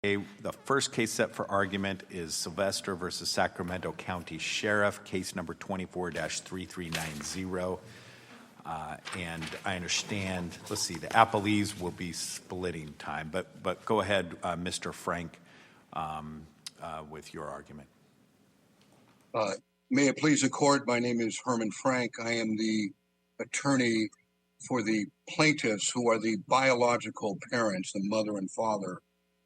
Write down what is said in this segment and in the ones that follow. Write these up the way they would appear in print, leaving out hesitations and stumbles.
The first case set for argument is Sylvester versus Sacramento County Sheriff, case number 24-3390. And I understand, let's see, the appellees will be splitting time, but go ahead, Mr. Frank, with your argument. May it please the court, my name is Herman Frank. I am the attorney for the plaintiffs who are the biological parents, the mother and father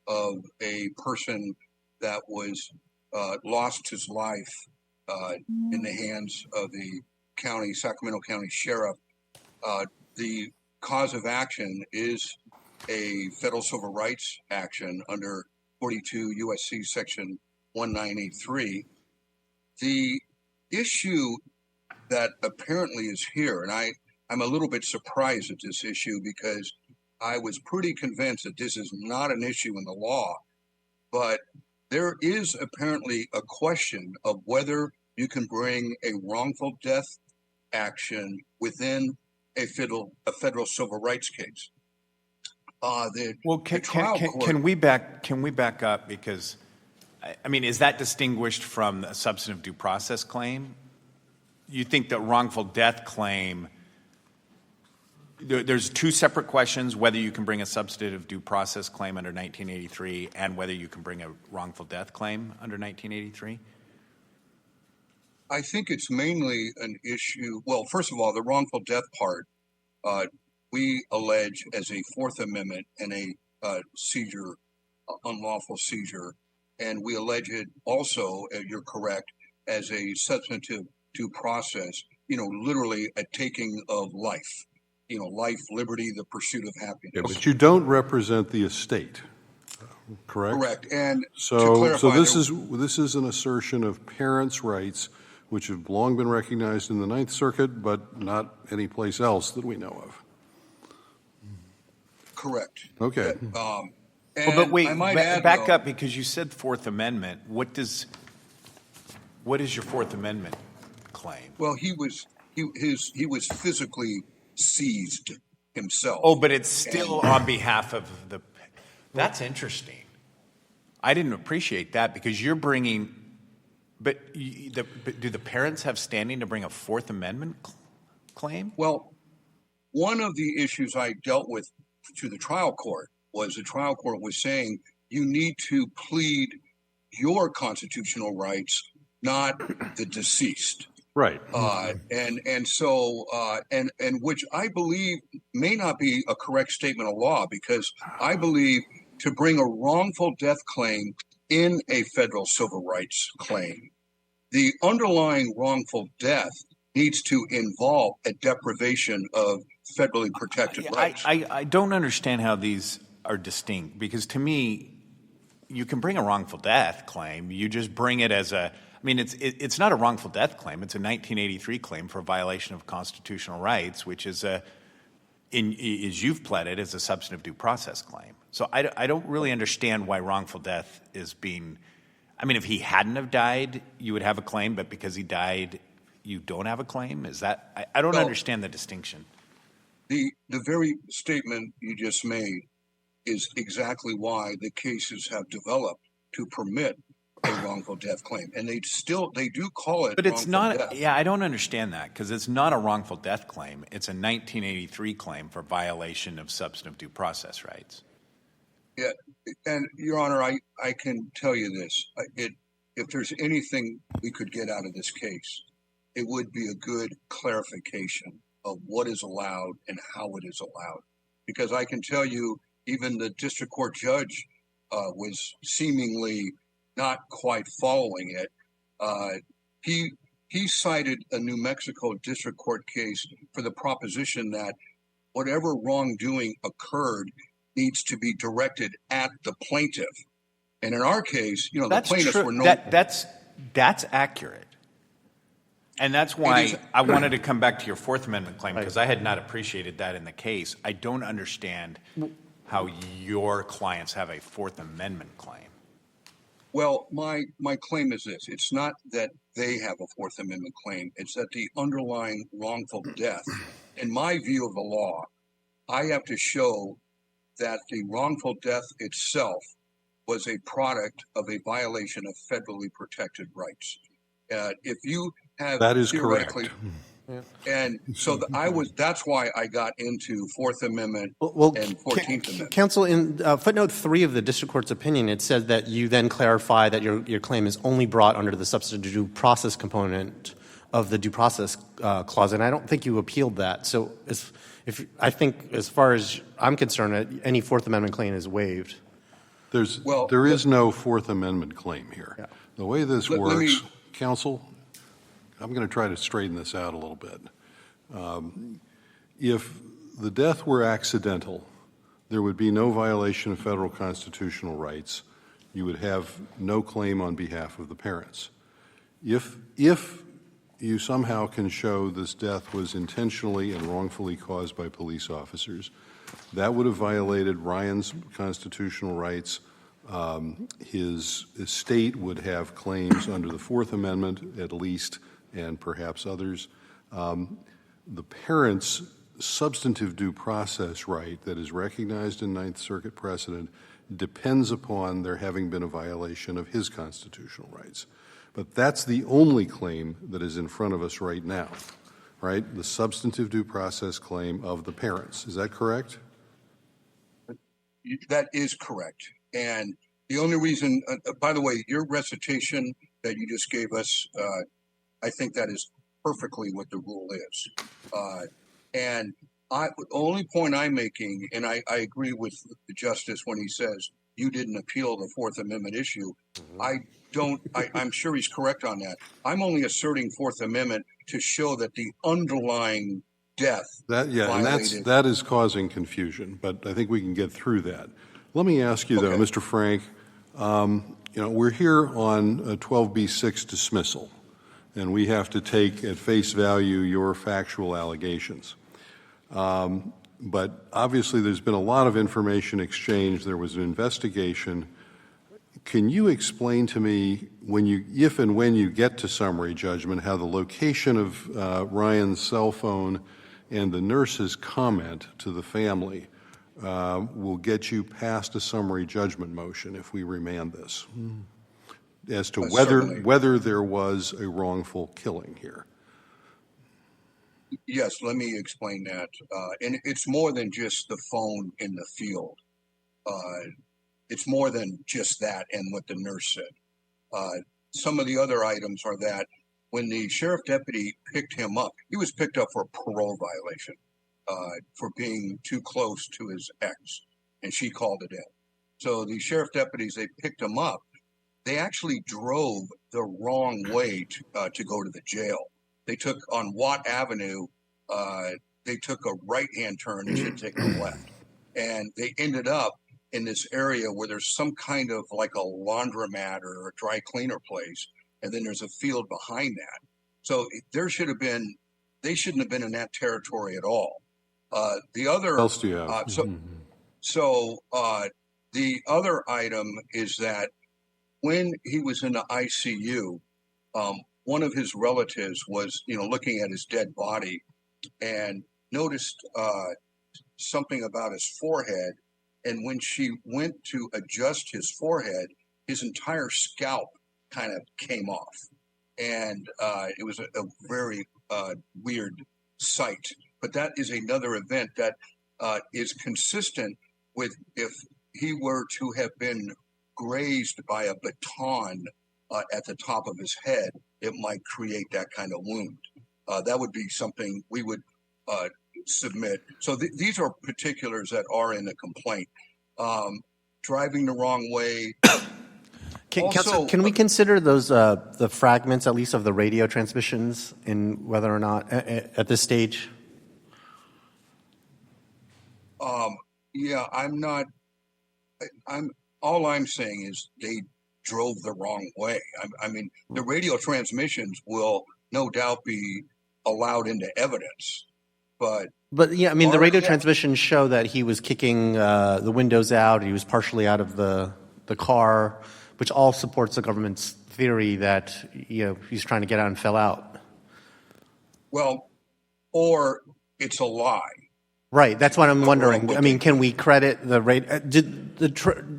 of a person that was lost his life in the hands of the Sacramento County Sheriff. The cause of action is a federal civil rights action under 42 USC section 1983. The issue that apparently is here, and I'm a little bit surprised at this issue because I was pretty convinced that this is not an issue in the law, but there is apparently a question of whether you can bring a wrongful death action within a federal civil rights case. Can we back up, because I mean, is that distinguished from a substantive due process claim? You think that wrongful death claim, there's two separate questions, whether you can bring a substantive due process claim under 1983 and whether you can bring a wrongful death claim under 1983? I think it's mainly an issue. Well, first of all, the wrongful death part, we allege as a Fourth Amendment and a seizure, unlawful seizure, and we allege it also, you're correct, as a substantive due process, literally a taking of life. Life, liberty, the pursuit of happiness. Yeah, but you don't represent the estate, correct? Correct. And so this is an assertion of parents' rights, which have long been recognized in the Ninth Circuit, but not any place else that we know of. Correct. Okay. But wait, back up, because you said Fourth Amendment. What is your Fourth Amendment claim? Well, he was physically seized himself. Oh, but it's still on behalf of the. That's interesting. I didn't appreciate that, because you're bringing. But do the parents have standing to bring a Fourth Amendment claim? Well, one of the issues I dealt with to the trial court was the trial court was saying you need to plead your constitutional rights, not the deceased. Right. And so which I believe may not be a correct statement of law, because I believe to bring a wrongful death claim in a federal civil rights claim, the underlying wrongful death needs to involve a deprivation of federally protected rights. I don't understand how these are distinct, because to me, you can bring a wrongful death claim. You just bring it as a. I mean, it's not a wrongful death claim. It's a 1983 claim for violation of constitutional rights, which is as you've pled it, is a substantive due process claim. So I don't really understand why wrongful death is being. I mean, if he hadn't have died, you would have a claim, but because he died, you don't have a claim. Is that? I don't understand the distinction. The very statement you just made is exactly why the cases have developed to permit a wrongful death claim, and they do call it. But it's not. Death. Yeah, I don't understand that, because it's not a wrongful death claim. It's a 1983 claim for violation of substantive due process rights. Yeah, and Your Honor, I can tell you this: if there's anything we could get out of this case, it would be a good clarification of what is allowed and how it is allowed. Because I can tell you, even the district court judge was seemingly not quite following it. He cited a New Mexico district court case for the proposition that whatever wrongdoing occurred needs to be directed at the plaintiff. And in our case, the plaintiffs were no. That's accurate. And that's why I wanted to come back to your Fourth Amendment claim, because I had not appreciated that in the case. I don't understand how your clients have a Fourth Amendment claim. Well, my claim is this. It's not that they have a Fourth Amendment claim. It's that the underlying wrongful death, in my view of the law, I have to show that the wrongful death itself was a product of a violation of federally protected rights. If you have That is theoretically, correct. and so that's why I got into Fourth Amendment and 14th Amendment. Counsel, in footnote 3 of the district court's opinion, it said that you then clarify that your claim is only brought under the substantive due process component of the due process clause, and I don't think you appealed that. So I think, as far as I'm concerned, any Fourth Amendment claim is waived. There is no Fourth Amendment claim here. Yeah. The way this Let works, me- counsel, I'm going to try to straighten this out a little bit. If the death were accidental, there would be no violation of federal constitutional rights. You would have no claim on behalf of the parents. If you somehow can show this death was intentionally and wrongfully caused by police officers, that would have violated Ryan's constitutional rights. His estate would have claims under the Fourth Amendment, at least, and perhaps others. The parents' substantive due process right that is recognized in Ninth Circuit precedent depends upon there having been a violation of his constitutional rights. But that's the only claim that is in front of us right now, right? The substantive due process claim of the parents. Is that correct? That is correct. And the only reason, by the way, your recitation that you just gave us, I think that is perfectly what the rule is. And the only point I'm making, and I agree with the justice when he says you didn't appeal the Fourth Amendment issue. I'm sure he's correct on that. I'm only asserting Fourth Amendment to show that the underlying death violated. And that is causing confusion, but I think we can get through that. Let me ask you, though, Mr. Frank, we're here on a 12b6 dismissal, and we have to take at face value your factual allegations. But obviously there's been a lot of information exchanged. There was an investigation. Can you explain to me, if and when you get to summary judgment, how the location of Ryan's cell phone and the nurse's comment to the family will get you past a summary judgment motion if we remand this, as to whether there was a wrongful killing here? Yes, let me explain that. And it's more than just the phone in the field. It's more than just that and what the nurse said. Some of the other items are that when the sheriff deputy picked him up, he was picked up for a parole violation for being too close to his ex, and she called it in. So the sheriff deputies, they picked him up. They actually drove the wrong way to go to the jail. They took on Watt Avenue, they took a right-hand turn and should take a left. And they ended up in this area where there's some kind of like a laundromat or a dry cleaner place, and then there's a field behind that. So they shouldn't have been in that territory at all. The other, What else do you have? The other item is that when he was in the ICU, one of his relatives was, looking at his dead body and noticed something about his forehead. And when she went to adjust his forehead, his entire scalp kind of came off. And it was a very weird sight. But that is another event that is consistent with if he were to have been grazed by a baton at the top of his head, it might create that kind of wound. That would be something we would submit. So these are particulars that are in the complaint. Driving the wrong way. Counsel, can we consider those the fragments, at least of the radio transmissions, in whether or not at this stage? Yeah, all I'm saying is they drove the wrong way. I mean, the radio transmissions will no doubt be allowed into evidence, but yeah, I mean, the radio transmissions show that he was kicking the windows out. He was partially out of the car, which all supports the government's theory that he's trying to get out and fell out. Well, or it's a lie. Right, that's what I'm wondering. Right. I mean, can we credit the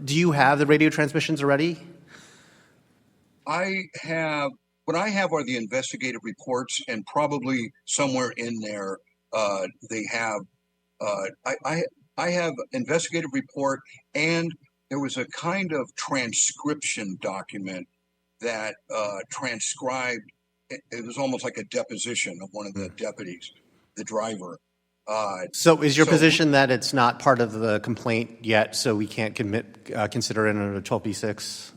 do you have the radio transmissions already? I have, what I have are the investigative reports, and probably somewhere in there, they have, I have investigative report, and there was a kind of transcription document that transcribed, it was almost like a deposition of one of the deputies, the driver. So is your So- position that it's not part of the complaint yet, so we can't consider it under 12b6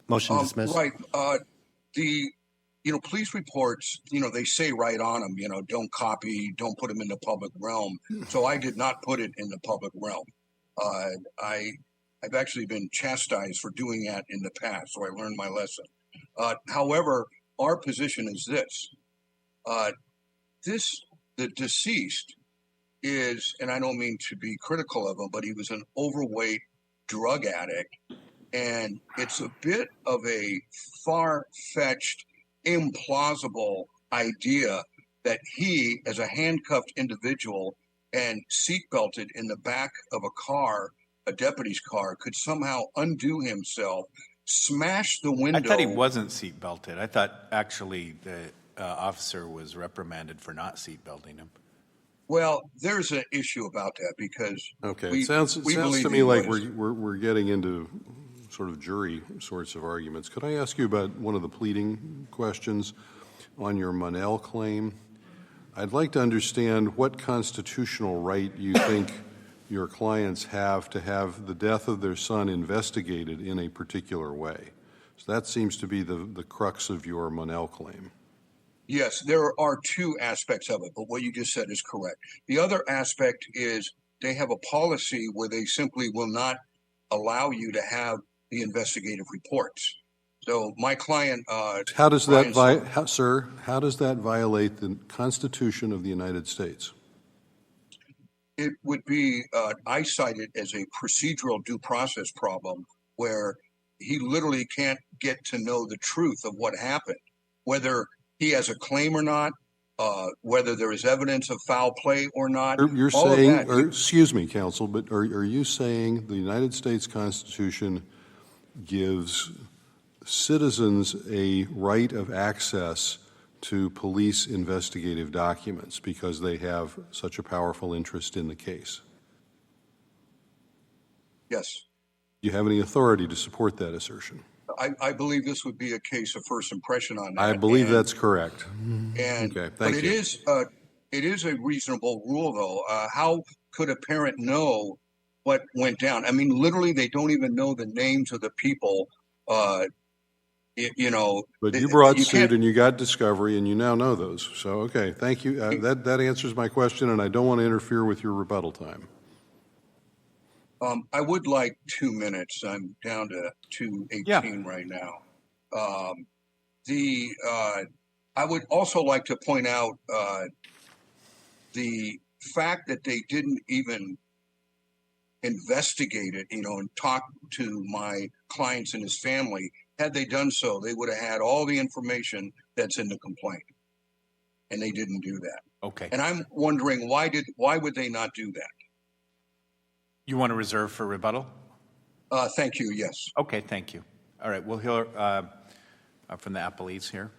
motion to dismiss? Right. The, police reports, they say right on them, don't copy, don't put them in the public realm. So I did not put it in the public realm. I've actually been chastised for doing that in the past, so I learned my lesson. However, our position is this. The deceased is, and I don't mean to be critical of him, but he was an overweight drug addict. And it's a bit of a far-fetched, implausible idea that he, as a handcuffed individual and seatbelted in the back of a car, a deputy's car, could somehow undo himself, smash the window. I thought he wasn't seat belted. I thought actually the officer was reprimanded for not seat belting him. Well, there's an issue about that because Okay, it sounds to believe me he like was. we're getting into sort of jury sorts of arguments. Could I ask you about one of the pleading questions on your Monell claim? I'd like to understand what constitutional right you think your clients have to have the death of their son investigated in a particular way. So that seems to be the crux of your Monell claim. Yes, there are two aspects of it, but what you just said is correct. The other aspect is they have a policy where they simply will not allow you to have the investigative reports. So my client, How does that, Brian sir, how does that violate the Constitution of the United States? it would be, I cite it as a procedural due process problem where he literally can't get to know the truth of what happened, whether he has a claim or not, whether there is evidence of foul play or not. You're all of saying, that. or, excuse me, counsel, but are you saying the United States Constitution gives citizens a right of access to police investigative documents because they have such a powerful interest in the case? Yes. Do you have any authority to support that assertion? I believe this would be a case of first impression on that. I believe and- that's correct. And Okay, but thank you. it is a reasonable rule, though. How could a parent know what went down? I mean, literally, they don't even know the names of the people. But you brought suit can't- and you got discovery and you now know those. So, okay, thank you. That answers my question, and I don't want to interfere with your rebuttal time. I would like 2 minutes. I'm down to 2:18 right now. I would also like to point out the fact that they didn't even investigate it, and talk to my clients and his family. Had they done so, they would have had all the information that's in the complaint, and they didn't do that. Okay. And I'm wondering why would they not do that? You want to reserve for rebuttal? Thank you. Yes. Okay, thank you. All right, we'll hear from the appellees here.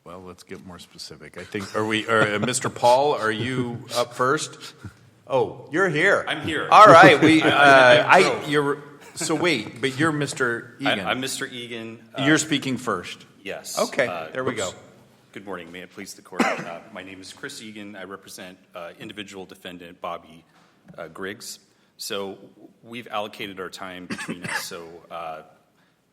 Well, let's get more specific. I think, Mr. Paul, are you up first? Oh, you're here. I'm here. All right. So wait, but you're Mr. Egan. I'm Mr. Egan. You're speaking first. Yes. Okay, there we go. Good morning. May it please the court. My name is Chris Egan. I represent individual defendant Bobby Griggs. So we've allocated our time between us. So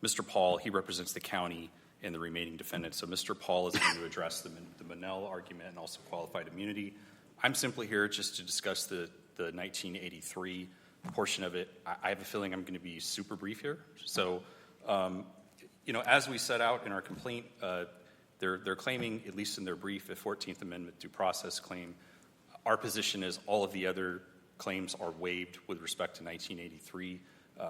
Mr. Paul, he represents the county and the remaining defendants. So Mr. Paul is going to address the Monell argument and also qualified immunity. I'm simply here just to discuss the 1983 portion of it. I have a feeling I'm going to be super brief here. So, as we set out in our complaint, they're claiming, at least in their brief, a 14th Amendment due process claim. Our position is all of the other claims are waived with respect to 1983.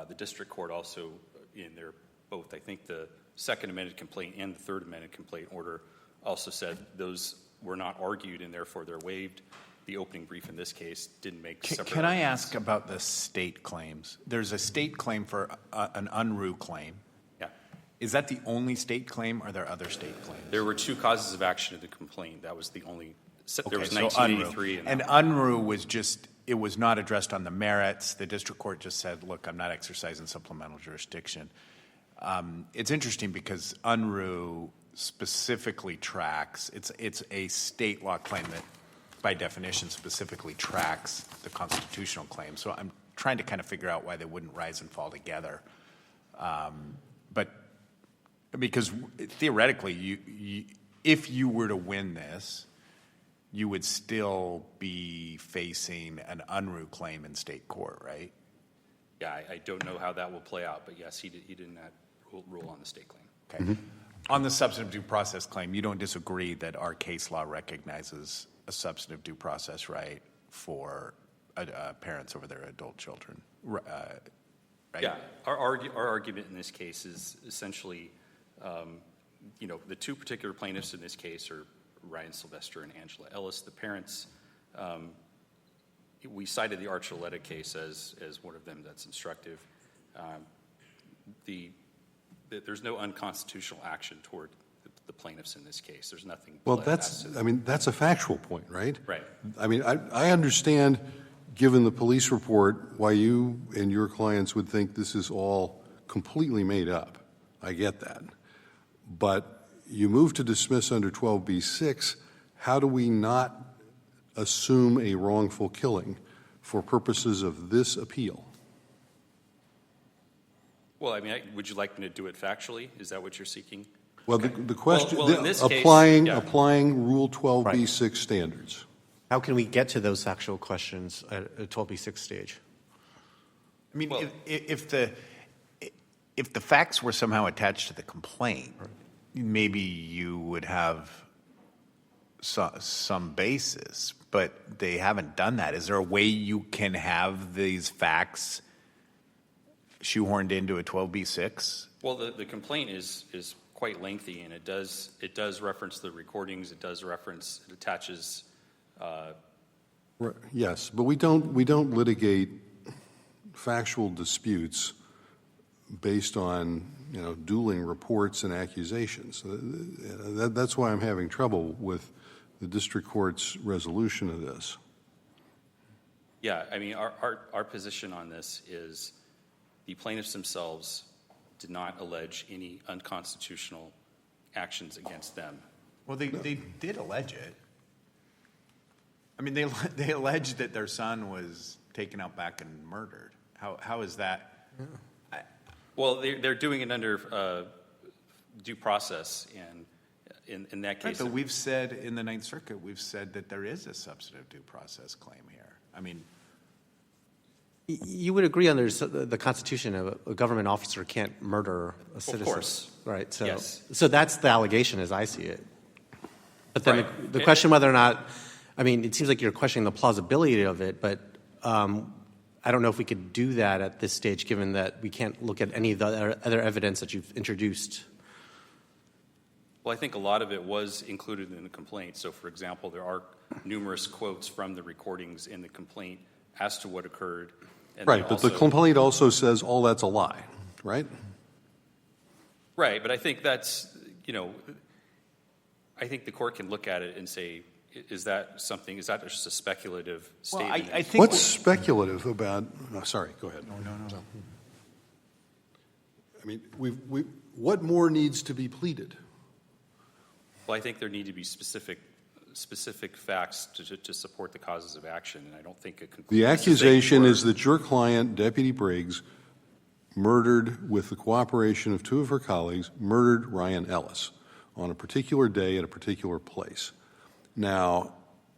The district court also, in their both, I think the Second Amended complaint and the Third Amended complaint order, also said those were not argued, and therefore they're waived. The opening brief in this case didn't make separate Can I arguments. ask about the state claims? There's a state claim for an UNRU claim. Yeah. Is that the only state claim, or are there other state claims? There were 2 causes of action in the complaint. That was the only. There was so 1983. UNRU. And UNRU was just, it was not addressed on the merits. The district court just said, look, I'm not exercising supplemental jurisdiction. It's interesting because UNRU specifically tracks, it's a state law claim that by definition specifically tracks the constitutional claim. So I'm trying to kind of figure out why they wouldn't rise and fall together. But because theoretically, if you were to win this, you would still be facing an UNRU claim in state court, right? Yeah, I don't know how that will play out, but yes, he did not rule on the state claim. Okay. On the substantive due process claim, you don't disagree that our case law recognizes a substantive due process right for parents over their adult children, right? Yeah, our argument in this case is essentially, the 2 particular plaintiffs in this case are Ryan Sylvester and Angela Ellis. The parents, we cited the Archuleta case as one of them that's instructive. There's no unconstitutional action toward the plaintiffs in this case. There's nothing. Well, that's a factual point, right? Right. I mean, I understand, given the police report, why you and your clients would think this is all completely made up. I get that. But you move to dismiss under 12b-6, how do we not assume a wrongful killing for purposes of this appeal? Well, I mean, would you like me to do it factually? Is that what you're seeking? Well, the question, Well, in this case, applying Rule 12b-6 standards. How can we get to those factual questions at a 12b6 stage? I mean, Well- if the facts were somehow attached to the complaint, maybe you would have some basis, but they haven't done that. Is there a way you can have these facts shoehorned into a 12b-6? Well, the complaint is quite lengthy, and it does reference the recordings. It attaches. Right, yes, but we don't litigate factual disputes based on dueling reports and accusations. That's why I'm having trouble with the district court's resolution of this. Yeah, I mean, our position on this is the plaintiffs themselves did not allege any unconstitutional actions against them. Well, they did allege it. I mean, they alleged that their son was taken out back and murdered. How is that? Well, they're doing it under due process, and in that Right, case, but we've said in the Ninth Circuit, we've said that there is a substantive due process claim here. I mean, You would agree under the Constitution a government officer can't murder a citizen. Of course. Right. So, Yes. so that's the allegation as I see it. But then Right. the question whether or not, I mean, it seems like you're questioning the plausibility of it, but I don't know if we could do that at this stage given that we can't look at any of the other evidence that you've introduced. well, I think a lot of it was included in the complaint. So, for example, there are numerous quotes from the recordings in the complaint as to what occurred. And Right, but the complaint also says all that's a lie, right? Right, but I think that's, I think the court can look at it and say, is that just a speculative well, statement? I think What's speculative about? No, sorry, go ahead. No. I mean, what more needs to be pleaded? Well, I think there need to be specific facts to support the causes of action, and I don't think a conclusion. The accusation is that your client, Deputy Briggs, murdered, with the cooperation of 2 of her colleagues, murdered Ryan Ellis on a particular day at a particular place. Now,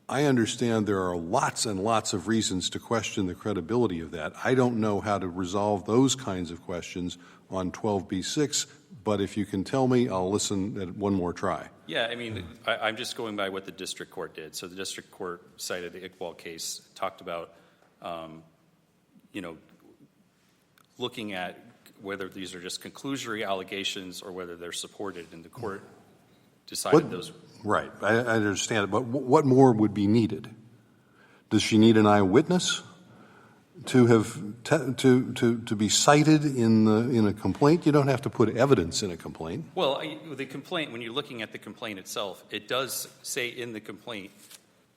I understand there are lots and lots of reasons to question the credibility of that. I don't know how to resolve those kinds of questions on 12b-6, but if you can tell me, I'll listen at one more try. Yeah, I mean, I'm just going by what the district court did. So the district court cited the Iqbal case, talked about, looking at whether these are just conclusory allegations or whether they're supported. And the court decided those. Right, I understand it, but what more would be needed? Does she need an eyewitness to have to be cited in a complaint? You don't have to put evidence in a complaint. Well, the complaint, when you're looking at the complaint itself, it does say in the complaint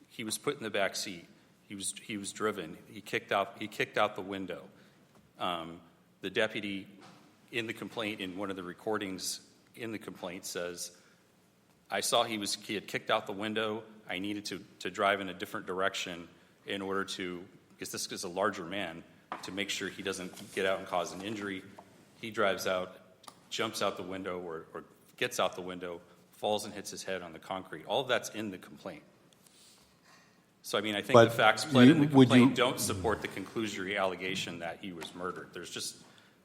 he was put in the back seat. He was driven. He kicked out the window. The deputy in the complaint, in one of the recordings in the complaint, says, I saw he had kicked out the window. I needed to drive in a different direction in order to, because this is a larger man, to make sure he doesn't get out and cause an injury. He drives out, jumps out the window or gets out the window, falls and hits his head on the concrete. All of that's in the complaint. So, I mean, I think But the facts pled in the would complaint you- don't support the conclusory allegation that he was murdered.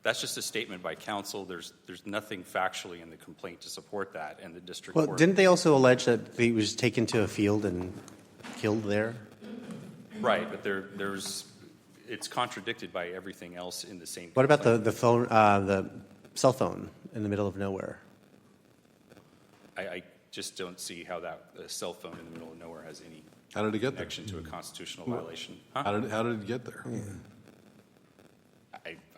That's just a statement by counsel. There's nothing factually in the complaint to support that, and the district Well, court. didn't they also allege that he was taken to a field and killed there? Right, but it's contradicted by everything else in the same. What about complaint. the cell phone in the middle of nowhere? I just don't see how that a cell phone in the middle of nowhere has any How did it get there? connection to a constitutional violation. Huh? How did it get there?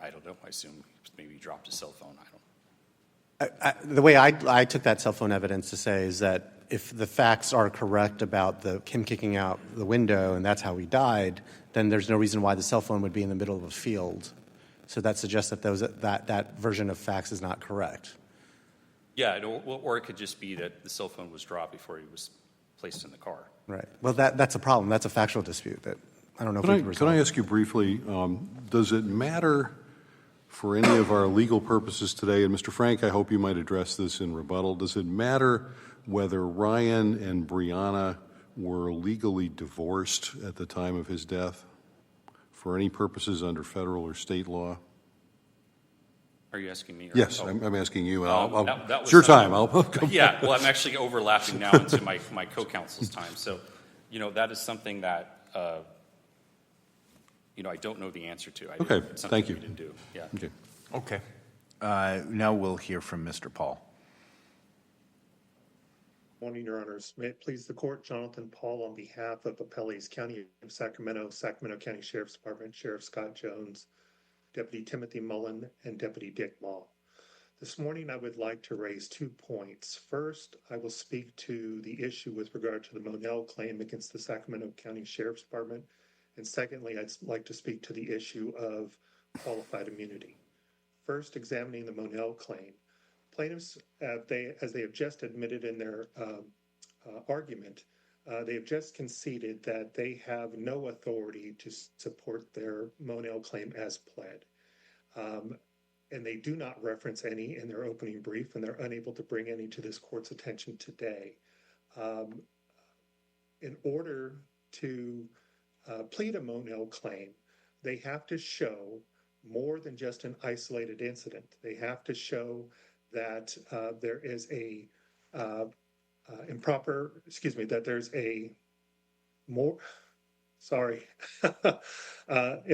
I don't know. I assume maybe he dropped his cell phone. I don't. The way I took that cell phone evidence to say is that if the facts are correct about him kicking out the window and that's how he died, then there's no reason why the cell phone would be in the middle of a field. So that suggests that that version of facts is not correct. Yeah, or it could just be that the cell phone was dropped before he was placed in the car. Right. Well, that's a problem. That's a factual dispute that I don't know if we can Can resolve. I ask you briefly, does it matter for any of our legal purposes today, and Mr. Frank, I hope you might address this in rebuttal, does it matter whether Ryan and Brianna were legally divorced at the time of his death for any purposes under federal or state law? Are you asking me? Or, Yes, oh. I'm asking you. And That was it's your something- time. I'll go. Yeah, well, I'm actually overlapping now into my co-counsel's time. So, that is something that, I don't know the answer to. Okay, It's something thank you. We didn't do. Yeah. Okay. Okay. Now we'll hear from Mr. Paul. Morning, Your Honors. May it please the Court, Jonathan Paul on behalf of Appellees County of Sacramento, Sacramento County Sheriff's Department, Sheriff Scott Jones, Deputy Timothy Mullen, and Deputy Dick Maul. This morning, I would like to raise 2 points. First, I will speak to the issue with regard to the Monell claim against the Sacramento County Sheriff's Department. And secondly, I'd like to speak to the issue of qualified immunity. First, examining the Monell claim. Plaintiffs, as they have just admitted in their argument, they have just conceded that they have no authority to support their Monell claim as pled. And they do not reference any in their opening brief, and they're unable to bring any to this court's attention today. In order to plead a Monell claim, they have to show more than just an isolated incident. They have to show that there is a in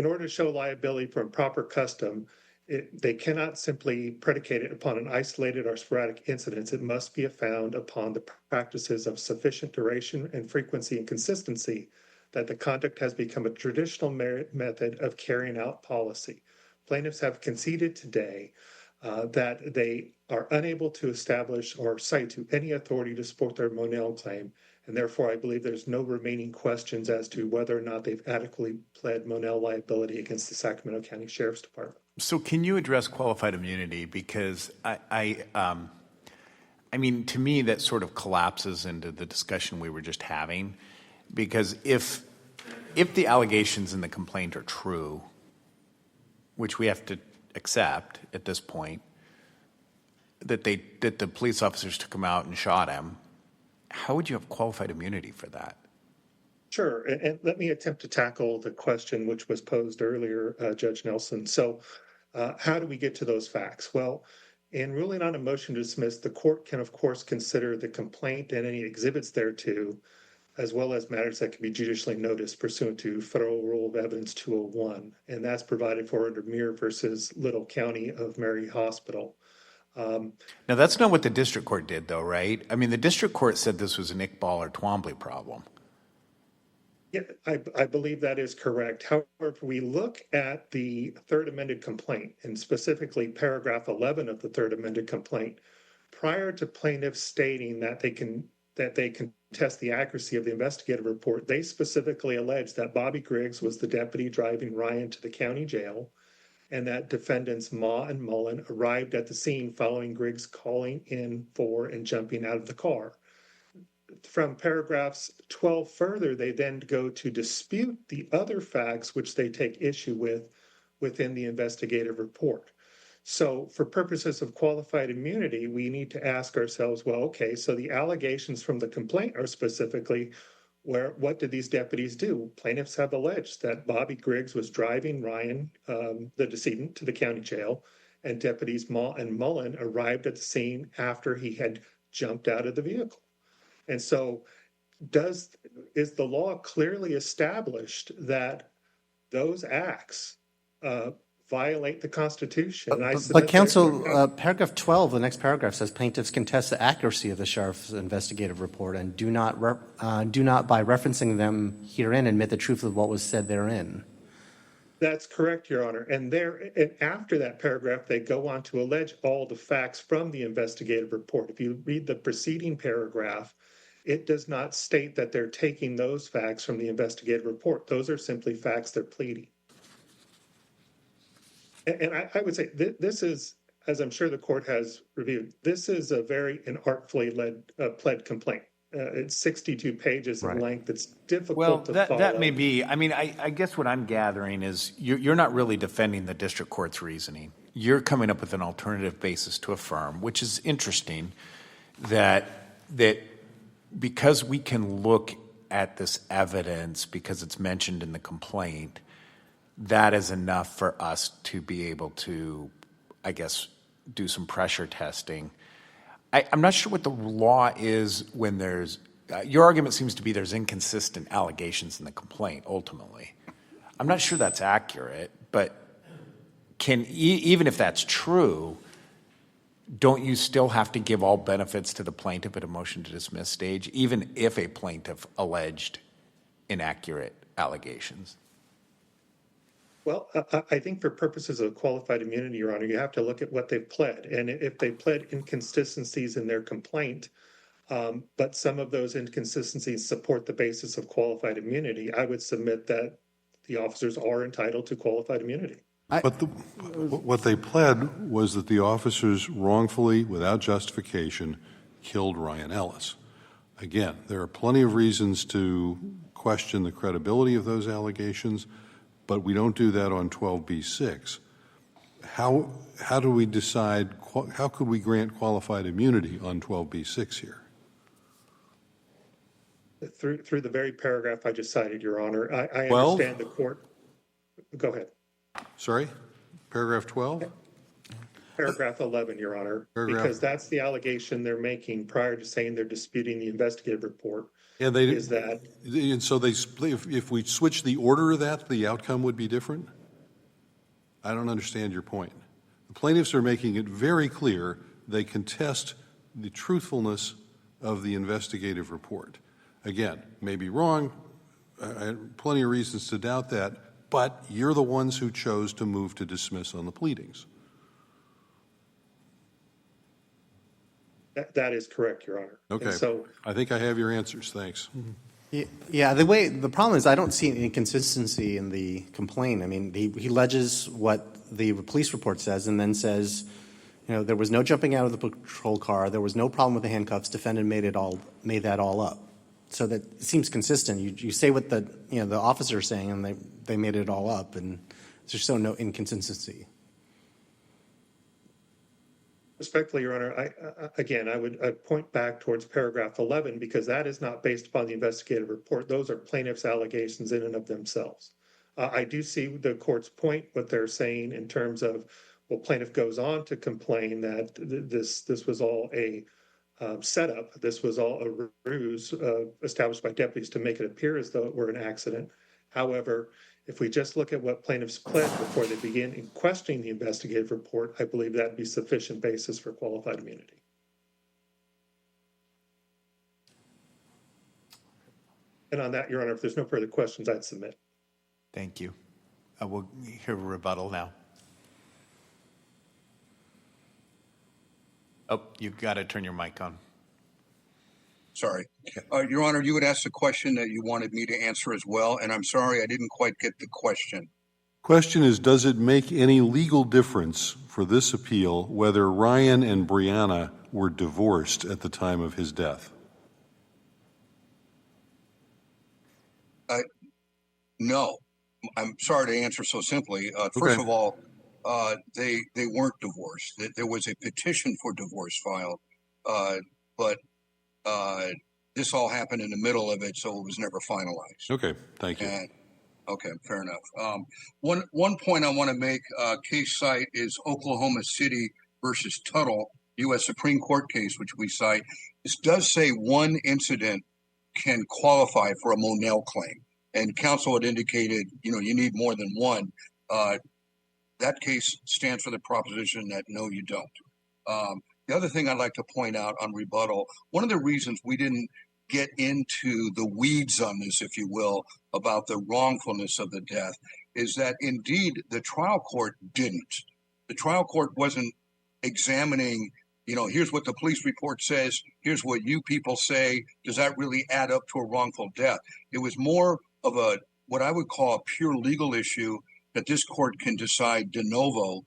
order to show liability for improper custom, they cannot simply predicate it upon an isolated or sporadic incident. It must be found upon the practices of sufficient duration and frequency and consistency that the conduct has become a traditional method of carrying out policy. Plaintiffs have conceded today that they are unable to establish or cite to any authority to support their Monell claim, and therefore I believe there's no remaining questions as to whether or not they've adequately pled Monell liability against the Sacramento County Sheriff's Department. So can you address qualified immunity? Because I mean, to me, that sort of collapses into the discussion we were just having. Because if the allegations in the complaint are true, which we have to accept at this point, that the police officers took him out and shot him, how would you have qualified immunity for that? Sure, and let me attempt to tackle the question which was posed earlier, Judge Nelson. So how do we get to those facts? Well, in ruling on a motion to dismiss, the court can, of course, consider the complaint and any exhibits thereto, as well as matters that can be judicially noticed pursuant to Federal Rule of Evidence 201, and that's provided for under Muir versus Little County of Mary Hospital. Now, that's not what the district court did, though, right? I mean, the district court said this was an Iqbal or Twombly problem. Yeah, I believe that is correct. However, if we look at the third amended complaint, and specifically paragraph 11 of the third amended complaint, prior to plaintiffs stating that they contest the accuracy of the investigative report, they specifically alleged that Bobby Griggs was the deputy driving Ryan to the county jail, and that defendants Ma and Mullen arrived at the scene following Griggs calling in for and jumping out of the car. From paragraphs 12 further, they then go to dispute the other facts which they take issue with within the investigative report. So for purposes of qualified immunity, we need to ask ourselves, well, okay, so the allegations from the complaint are specifically what did these deputies do? Plaintiffs have alleged that Bobby Griggs was driving Ryan, the decedent, to the county jail, and deputies Ma and Mullen arrived at the scene after he had jumped out of the vehicle. And so is the law clearly established that those acts violate the Constitution? But counsel, paragraph 12, the next paragraph says plaintiffs contest the accuracy of the sheriff's investigative report and do not by referencing them herein admit the truth of what was said therein. That's correct, Your Honor. And after that paragraph, they go on to allege all the facts from the investigative report. If you read the preceding paragraph, it does not state that they're taking those facts from the investigative report. Those are simply facts they're pleading. And I would say this is, as I'm sure the court has reviewed, this is a very inartfully pled complaint. It's 62 pages in length. It's difficult to follow. That may be. I mean, I guess what I'm gathering is you're not really defending the district court's reasoning. You're coming up with an alternative basis to affirm, which is interesting that because we can look at this evidence because it's mentioned in the complaint, that is enough for us to be able to, I guess, do some pressure testing. I'm not sure what the law is when there's your argument seems to be there's inconsistent allegations in the complaint, ultimately. I'm not sure that's accurate, but even if that's true, don't you still have to give all benefits to the plaintiff at a motion to dismiss stage, even if a plaintiff alleged inaccurate allegations? Well, I think for purposes of qualified immunity, Your Honor, you have to look at what they've pled. And if they pled inconsistencies in their complaint, but some of those inconsistencies support the basis of qualified immunity, I would submit that the officers are entitled to qualified immunity. But what they pled was that the officers wrongfully, without justification, killed Ryan Ellis. Again, there are plenty of reasons to question the credibility of those allegations, but we don't do that on 12b-6. How do we decide, how could we grant qualified immunity on 12b-6 here? Through the very paragraph I just cited, Your Honor, I understand the court. Go ahead. Sorry? Paragraph 12? Paragraph 11, Your Honor, because that's the allegation they're making prior to saying they're disputing the investigative report. And so if we switch the order of that, the outcome would be different? I don't understand your point. The plaintiffs are making it very clear they contest the truthfulness of the investigative report. Again, may be wrong. I have plenty of reasons to doubt that, but you're the ones who chose to move to dismiss on the pleadings. That is correct, Your Honor. Okay. And so I think I have your answers. Thanks. Yeah, the problem is I don't see an inconsistency in the complaint. I mean, he alleges what the police report says and then says, there was no jumping out of the patrol car, there was no problem with the handcuffs, defendant made that all up. So that seems consistent. You say what the officer is saying and they made it all up, and there's so no inconsistency. respectfully, Your Honor, I would point back towards paragraph 11 because that is not based upon the investigative report. Those are plaintiff's allegations in and of themselves. I do see the court's point, what they're saying in terms of, well, plaintiff goes on to complain that this was all a setup. This was all a ruse established by deputies to make it appear as though it were an accident. However, If we just look at what plaintiffs pled before they begin in questioning the investigative report, I believe that would be sufficient basis for qualified immunity. And on that, Your Honor, if there's no further questions, I'd submit. Thank you. We'll hear a rebuttal now. Oh, you've got to turn your mic on. Sorry. Your Honor, you had asked a question that you wanted me to answer as well, and I'm sorry I didn't quite get the question. Question is, does it make any legal difference for this appeal whether Ryan and Brianna were divorced at the time of his death? No. I'm sorry to answer so simply. First of all, they weren't divorced. There was a petition for divorce filed, but this all happened in the middle of it, so it was never finalized. Okay, thank you. And, okay, fair enough. One point I want to make, case cite is Oklahoma City versus Tuttle, U.S. Supreme Court case, which we cite. This does say one incident can qualify for a Monell claim. And counsel had indicated, you need more than one. That case stands for the proposition that no, you don't. The other thing I'd like to point out on rebuttal, one of the reasons we didn't get into the weeds on this, if you will, about the wrongfulness of the death, is that indeed the trial court didn't. The trial court wasn't examining, here's what the police report says, here's what you people say, does that really add up to a wrongful death? It was more of what I would call a pure legal issue that this court can decide de novo,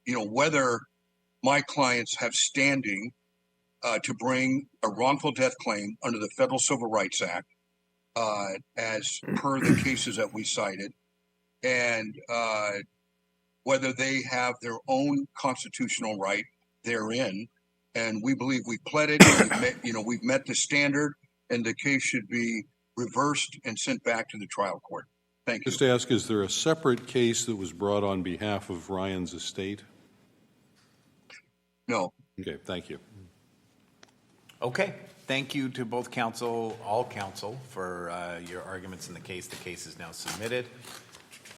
whether my clients have standing to bring a wrongful death claim under the Federal Civil Rights Act, as per the cases that we cited, and whether they have their own constitutional right therein. And we believe we've pled it, we've met the standard, and the case should be reversed and sent back to the trial court. Thank you. Just to ask, is there a separate case that was brought on behalf of Ryan's estate? No. Okay, thank you. Okay. Thank you to both counsel, all counsel, for your arguments in the case. The case is now submitted.